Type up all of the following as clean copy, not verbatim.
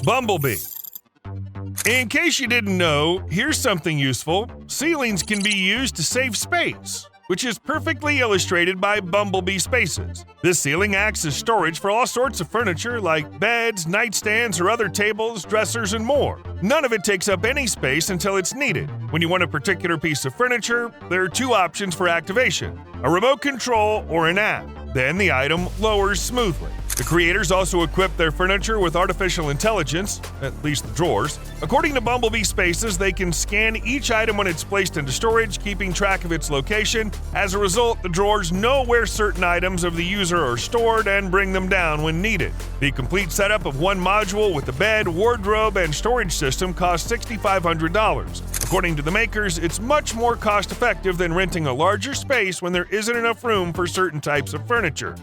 Bumblebee. In case you didn't know, here's something useful. Ceilings can be used to save space, which is perfectly illustrated by Bumblebee Spaces. This ceiling acts as storage for all sorts of furniture like beds, nightstands, or other tables, dressers, and more. None of it takes up any space until it's needed. When you want a particular piece of furniture, there are two options for activation: a remote control or an app. Then the item lowers smoothly. The creators also equipped their furniture with artificial intelligence, at least the drawers. According to Bumblebee Spaces, they can scan each item when it's placed into storage, keeping track of its location. As a result, the drawers know where certain items of the user are stored and bring them down when needed. The complete setup of one module with the bed, wardrobe, and storage system costs $6,500. According to the makers, it's much more cost-effective than renting a larger space when there isn't enough room for certain types of furniture.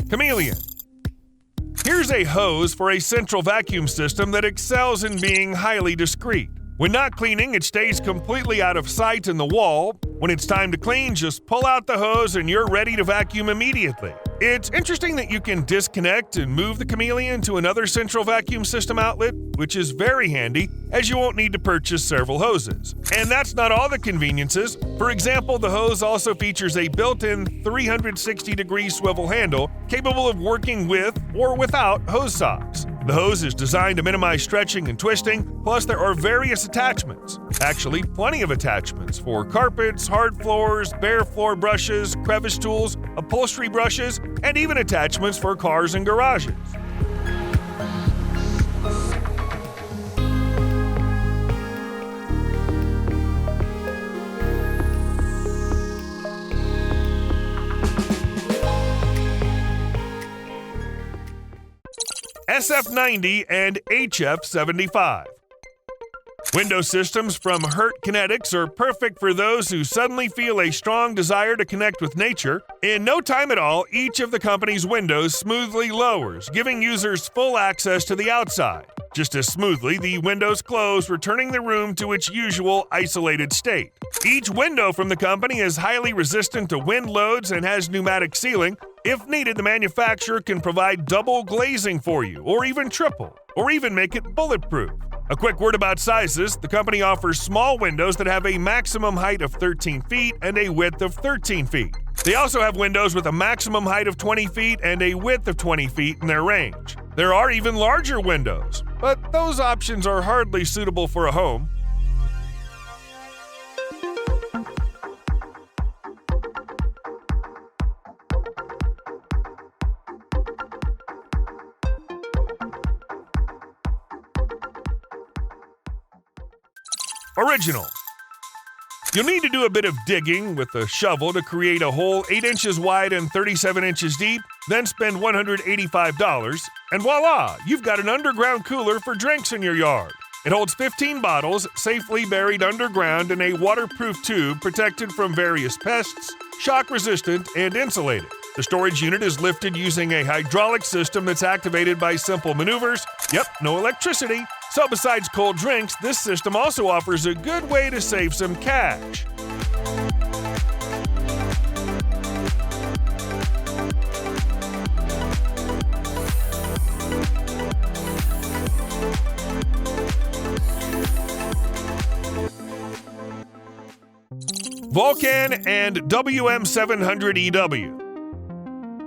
Chameleon. Here's a hose for a central vacuum system that excels in being highly discreet. When not cleaning, it stays completely out of sight in the wall. When it's time to clean, just pull out the hose and you're ready to vacuum immediately. It's interesting that you can disconnect and move the Chameleon to another central vacuum system outlet, which is very handy, as you won't need to purchase several hoses. And that's not all the conveniences. For example, the hose also features a built-in 360-degree swivel handle capable of working with or without hose socks. The hose is designed to minimize stretching and twisting, plus there are various attachments. Actually, plenty of attachments for carpets, hard floors, bare floor brushes, crevice tools, upholstery brushes, and even attachments for cars and garages. SF90 and HF75. Window systems from Hurt Kinetics are perfect for those who suddenly feel a strong desire to connect with nature. In no time at all, each of the company's windows smoothly lowers, giving users full access to the outside. Just as smoothly, the windows close, returning the room to its usual isolated state. Each window from the company is highly resistant to wind loads and has pneumatic sealing. If needed, the manufacturer can provide double glazing for you, or even triple, or even make it bulletproof. A quick word about sizes: the company offers small windows that have a maximum height of 13 feet and a width of 13 feet. They also have windows with a maximum height of 20 feet and a width of 20 feet in their range. There are even larger windows, but those options are hardly suitable for a home. Original. You'll need to do a bit of digging with a shovel to create a hole 8 inches wide and 37 inches deep, then spend $185, and voila, you've got an underground cooler for drinks in your yard. It holds 15 bottles, safely buried underground in a waterproof tube protected from various pests, shock-resistant, and insulated. The storage unit is lifted using a hydraulic system that's activated by simple maneuvers. Yep, no electricity. So besides cold drinks, this system also offers a good way to save some cash. Volcann and WM700EW.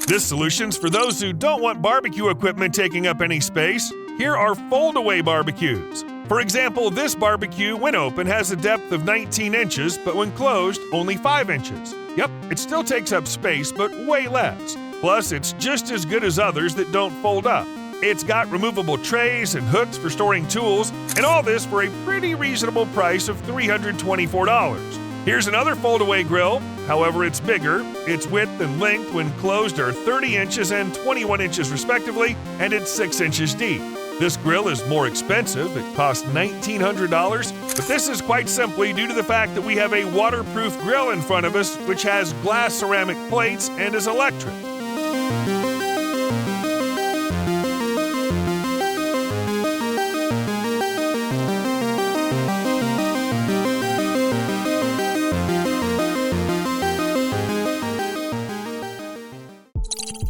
This solution's for those who don't want barbecue equipment taking up any space. Here are foldaway barbecues. For example, this barbecue, when open, has a depth of 19 inches, but when closed, only 5 inches. Yep, it still takes up space, but way less. Plus, it's just as good as others that don't fold up. It's got removable trays and hooks for storing tools, and all this for a pretty reasonable price of $324. Here's another foldaway grill. However, it's bigger. Its width and length when closed are 30 inches and 21 inches respectively, and it's 6 inches deep. This grill is more expensive. It costs $1,900, but this is quite simply due to the fact that we have a waterproof grill in front of us, which has glass ceramic plates and is electric.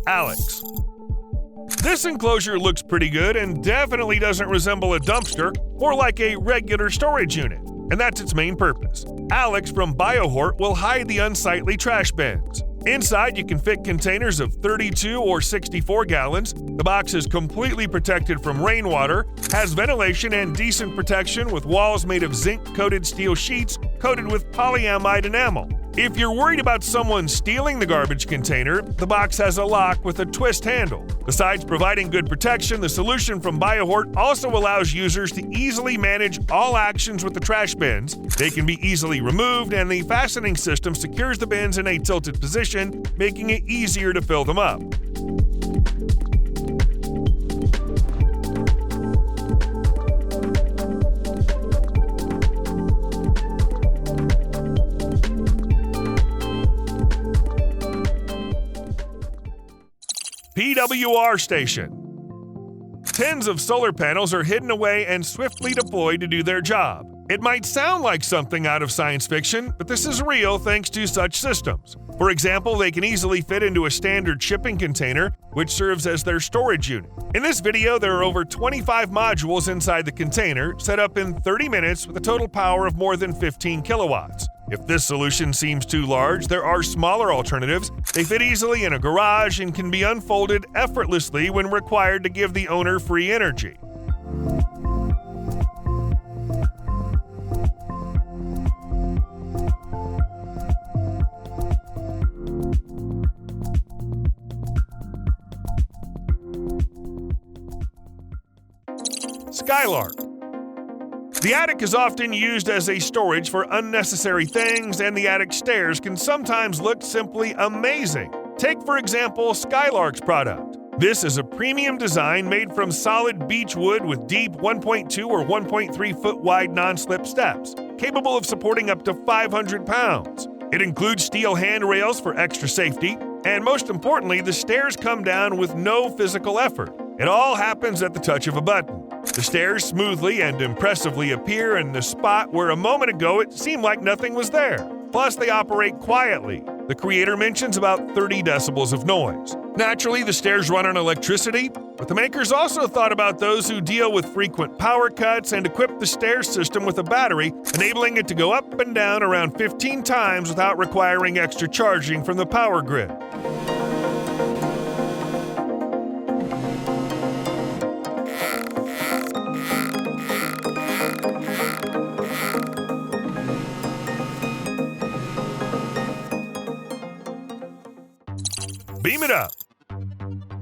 Alex. This enclosure looks pretty good and definitely doesn't resemble a dumpster, more like a regular storage unit, and that's its main purpose. Alex from BioHort will hide the unsightly trash bins. Inside, you can fit containers of 32 or 64 gallons. The box is completely protected from rainwater, has ventilation and decent protection with walls made of zinc-coated steel sheets coated with polyamide enamel. If you're worried about someone stealing the garbage container, the box has a lock with a twist handle. Besides providing good protection, the solution from BioHort also allows users to easily manage all actions with the trash bins. They can be easily removed, and the fastening system secures the bins in a tilted position, making it easier to fill them up. PWRstation. Tens of solar panels are hidden away and swiftly deployed to do their job. It might sound like something out of science fiction, but this is real thanks to such systems. For example, they can easily fit into a standard shipping container, which serves as their storage unit. In this video, there are over 25 modules inside the container, set up in 30 minutes with a total power of more than 15 kilowatts. If this solution seems too large, there are smaller alternatives. They fit easily in a garage and can be unfolded effortlessly when required to give the owner free energy. Skylark. The attic is often used as a storage for unnecessary things, and the attic stairs can sometimes look simply amazing. Take, for example, Skylark's product. This is a premium design made from solid beech wood with deep 1.2 or 1.3 foot wide non-slip steps, capable of supporting up to 500 pounds. It includes steel handrails for extra safety, and most importantly, the stairs come down with no physical effort. It all happens at the touch of a button. The stairs smoothly and impressively appear in the spot where a moment ago it seemed like nothing was there. Plus, they operate quietly. The creator mentions about 30 decibels of noise. Naturally, the stairs run on electricity, but the makers also thought about those who deal with frequent power cuts and equipped the stair system with a battery, enabling it to go up and down around 15 times without requiring extra charging from the power grid. Beam it up.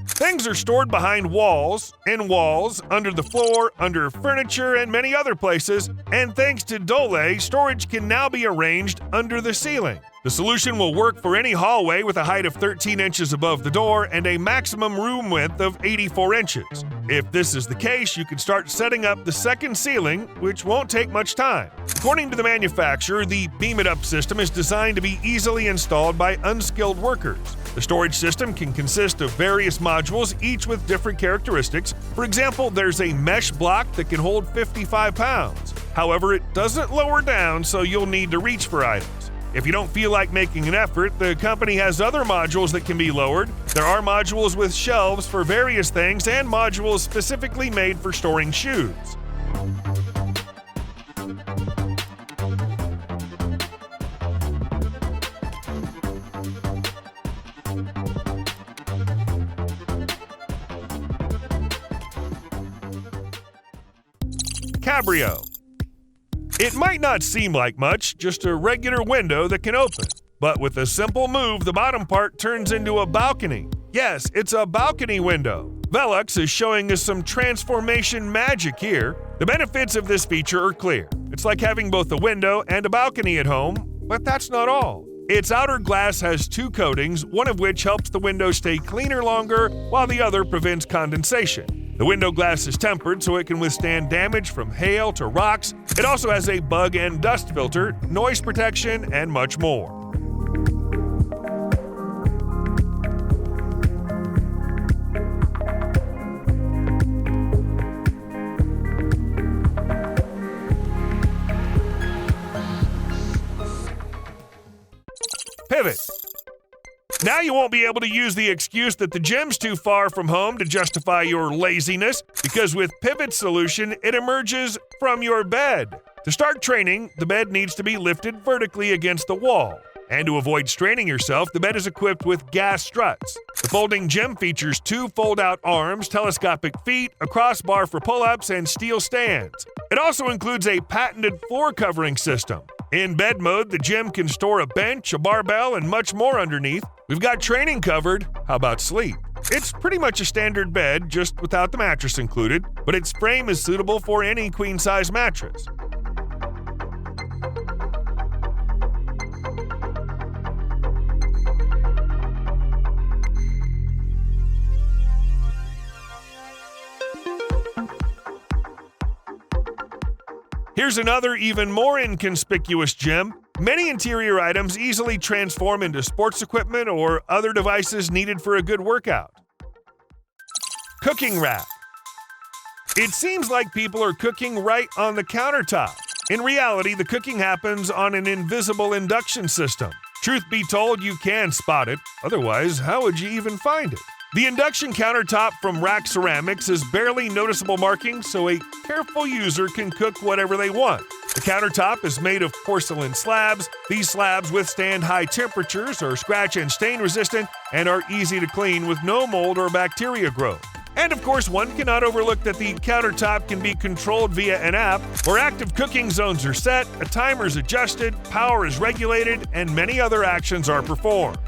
Things are stored behind walls, in walls, under the floor, under furniture, and many other places, and thanks to Dole, storage can now be arranged under the ceiling. The solution will work for any hallway with a height of 13 inches above the door and a maximum room width of 84 inches. If this is the case, you can start setting up the second ceiling, which won't take much time. According to the manufacturer, the Beam It Up system is designed to be easily installed by unskilled workers. The storage system can consist of various modules, each with different characteristics. For example, there's a mesh block that can hold 55 pounds. However, it doesn't lower down, so you'll need to reach for items. If you don't feel like making an effort, the company has other modules that can be lowered. There are modules with shelves for various things and modules specifically made for storing shoes. Cabrio. It might not seem like much, just a regular window that can open. But with a simple move, the bottom part turns into a balcony. Yes, it's a balcony window. Velux is showing us some transformation magic here. The benefits of this feature are clear. It's like having both a window and a balcony at home, but that's not all. Its outer glass has two coatings, one of which helps the window stay cleaner longer, while the other prevents condensation. The window glass is tempered so it can withstand damage from hail to rocks. It also has a bug and dust filter, noise protection, and much more. Pivot. Now you won't be able to use the excuse that the gym's too far from home to justify your laziness, because with Pivot's solution, it emerges from your bed. To start training, the bed needs to be lifted vertically against the wall. And to avoid straining yourself, the bed is equipped with gas struts. The folding gym features 2 fold-out arms, telescopic feet, a crossbar for pull-ups, and steel stands. It also includes a patented floor covering system. In bed mode, the gym can store a bench, a barbell, and much more underneath. We've got training covered. How about sleep? It's pretty much a standard bed, just without the mattress included, but its frame is suitable for any queen-size mattress. Here's another even more inconspicuous gem. Many interior items easily transform into sports equipment or other devices needed for a good workout. CookingRAK. It seems like people are cooking right on the countertop. In reality, the cooking happens on an invisible induction system. Truth be told, you can spot it. Otherwise, how would you even find it? The induction countertop from RAK Ceramics has barely noticeable markings, so a careful user can cook whatever they want. The countertop is made of porcelain slabs. These slabs withstand high temperatures, are scratch and stain resistant, and are easy to clean with no mold or bacteria growth. And of course, one cannot overlook that the countertop can be controlled via an app, where active cooking zones are set, a timer is adjusted, power is regulated, and many other actions are performed.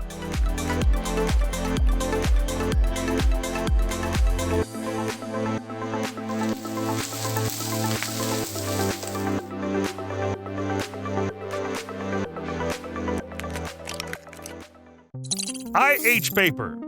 IHpaper.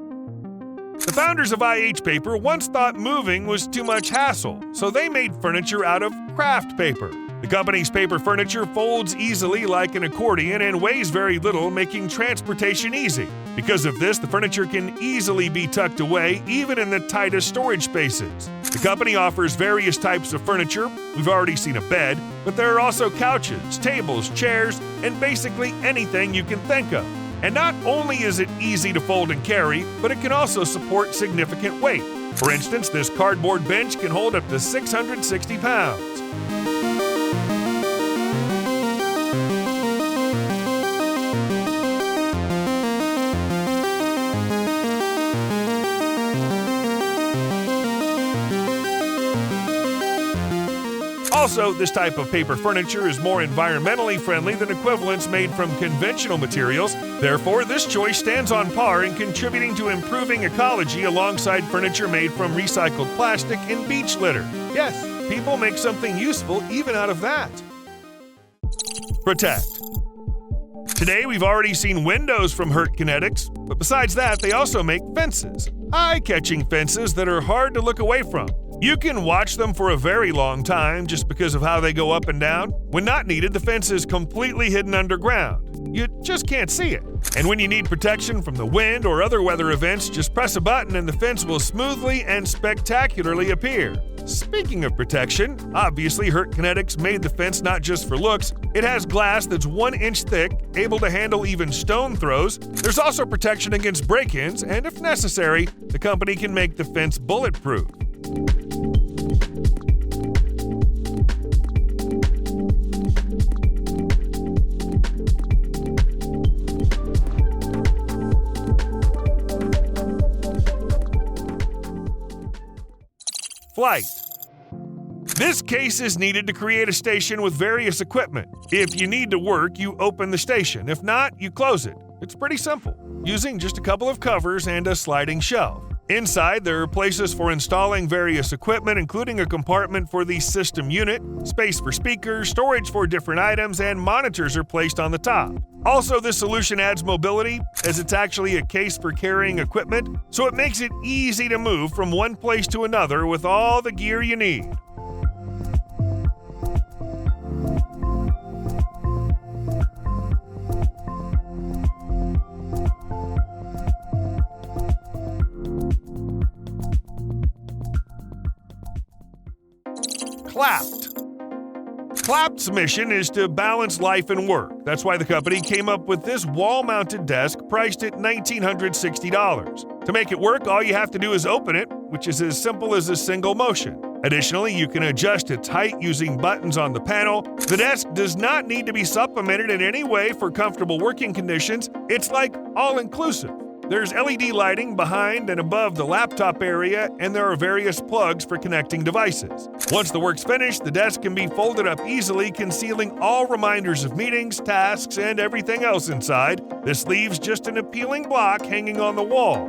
The founders of IHpaper once thought moving was too much hassle, so they made furniture out of craft paper. The company's paper furniture folds easily like an accordion and weighs very little, making transportation easy. Because of this, the furniture can easily be tucked away, even in the tightest storage spaces. The company offers various types of furniture. We've already seen a bed, but there are also couches, tables, chairs, and basically anything you can think of. And not only is it easy to fold and carry, but it can also support significant weight. For instance, this cardboard bench can hold up to 660 pounds. Also, this type of paper furniture is more environmentally friendly than equivalents made from conventional materials. Therefore, this choice stands on par in contributing to improving ecology alongside furniture made from recycled plastic and beach litter. Yes, people make something useful even out of that. Protect. Today, we've already seen windows from Kinetics, but besides that, they also make fences. Eye-catching fences that are hard to look away from. You can watch them for a very long time just because of how they go up and down. When not needed, the fence is completely hidden underground. You just can't see it. And when you need protection from the wind or other weather events, just press a button and the fence will smoothly and spectacularly appear. Speaking of protection, obviously Kinetics made the fence not just for looks. It has glass that's 1 inch thick, able to handle even stone throws. There's also protection against break-ins, and if necessary, the company can make the fence bulletproof. Flight. This case is needed to create a station with various equipment. If you need to work, you open the station. If not, you close it. It's pretty simple, using just a couple of covers and a sliding shelf. Inside, there are places for installing various equipment, including a compartment for the system unit, space for speakers, storage for different items, and monitors are placed on the top. Also, this solution adds mobility, as it's actually a case for carrying equipment, so it makes it easy to move from one place to another with all the gear you need. Klappt. Klappt's mission is to balance life and work. That's why the company came up with this wall-mounted desk priced at $1,960. To make it work, all you have to do is open it, which is as simple as a single motion. Additionally, you can adjust its height using buttons on the panel. The desk does not need to be supplemented in any way for comfortable working conditions. It's like all-inclusive. There's LED lighting behind and above the laptop area, and there are various plugs for connecting devices. Once the work's finished, the desk can be folded up easily, concealing all reminders of meetings, tasks, and everything else inside. This leaves just an appealing block hanging on the wall.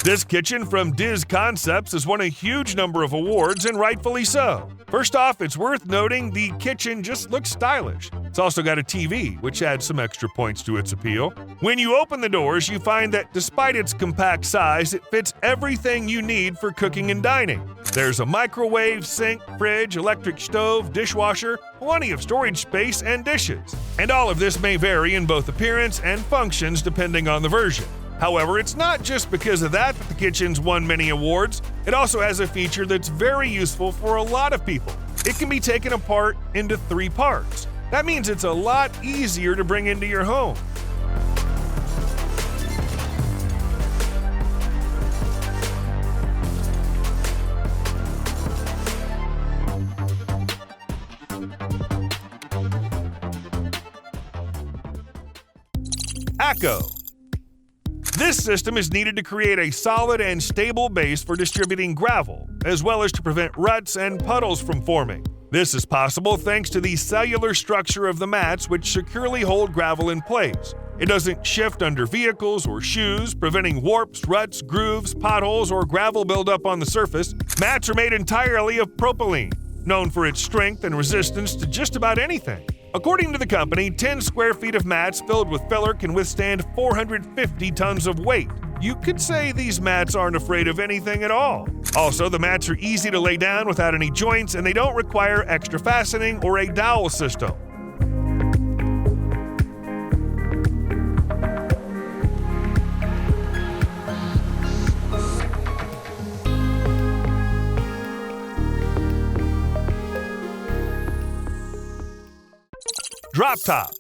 This kitchen from Diz Concepts has won a huge number of awards, and rightfully so. First off, it's worth noting the kitchen just looks stylish. It's also got a TV, which adds some extra points to its appeal. When you open the doors, you find that despite its compact size, it fits everything you need for cooking and dining. There's a microwave, sink, fridge, electric stove, dishwasher, plenty of storage space, and dishes. And all of this may vary in both appearance and functions depending on the version. However, it's not just because of that the kitchen's won many awards. It also has a feature that's very useful for a lot of people. It can be taken apart into 3 parts. That means it's a lot easier to bring into your home. Acco. This system is needed to create a solid and stable base for distributing gravel, as well as to prevent ruts and puddles from forming. This is possible thanks to the cellular structure of the mats, which securely hold gravel in place. It doesn't shift under vehicles or shoes, preventing warps, ruts, grooves, potholes, or gravel buildup on the surface. Mats are made entirely of propylene, known for its strength and resistance to just about anything. According to the company, 10 square feet of mats filled with filler can withstand 450 tons of weight. You could say these mats aren't afraid of anything at all. Also, the mats are easy to lay down without any joints, and they don't require extra fastening or a dowel system. DropTop.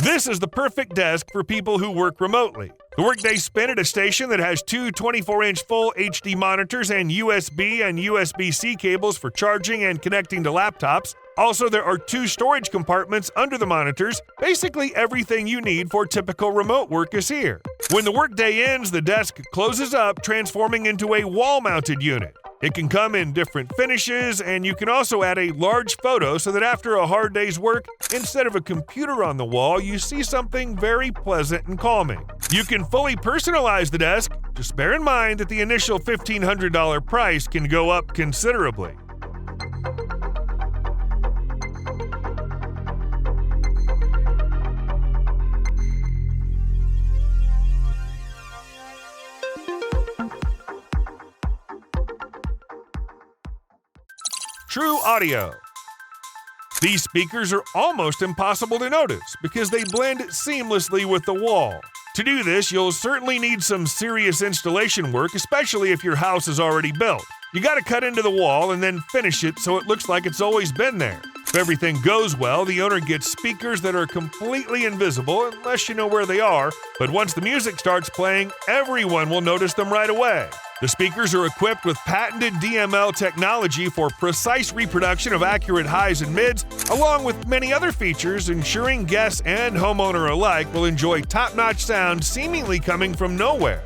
This is the perfect desk for people who work remotely. The workday spent at a station that has 2 24-inch full HD monitors and USB and USB-C cables for charging and connecting to laptops. Also, there are 2 storage compartments under the monitors. Basically, everything you need for typical remote work is here. When the workday ends, the desk closes up, transforming into a wall-mounted unit. It can come in different finishes, and you can also add a large photo so that after a hard day's work, instead of a computer on the wall, you see something very pleasant and calming. You can fully personalize the desk. Just bear in mind that the initial $1,500 price can go up considerably. TruAudio. These speakers are almost impossible to notice because they blend seamlessly with the wall. To do this, you'll certainly need some serious installation work, especially if your house is already built. You gotta cut into the wall and then finish it so it looks like it's always been there. If everything goes well, the owner gets speakers that are completely invisible unless you know where they are, but once the music starts playing, everyone will notice them right away. The speakers are equipped with patented DML technology for precise reproduction of accurate highs and mids, along with many other features, ensuring guests and homeowner alike will enjoy top-notch sound seemingly coming from nowhere.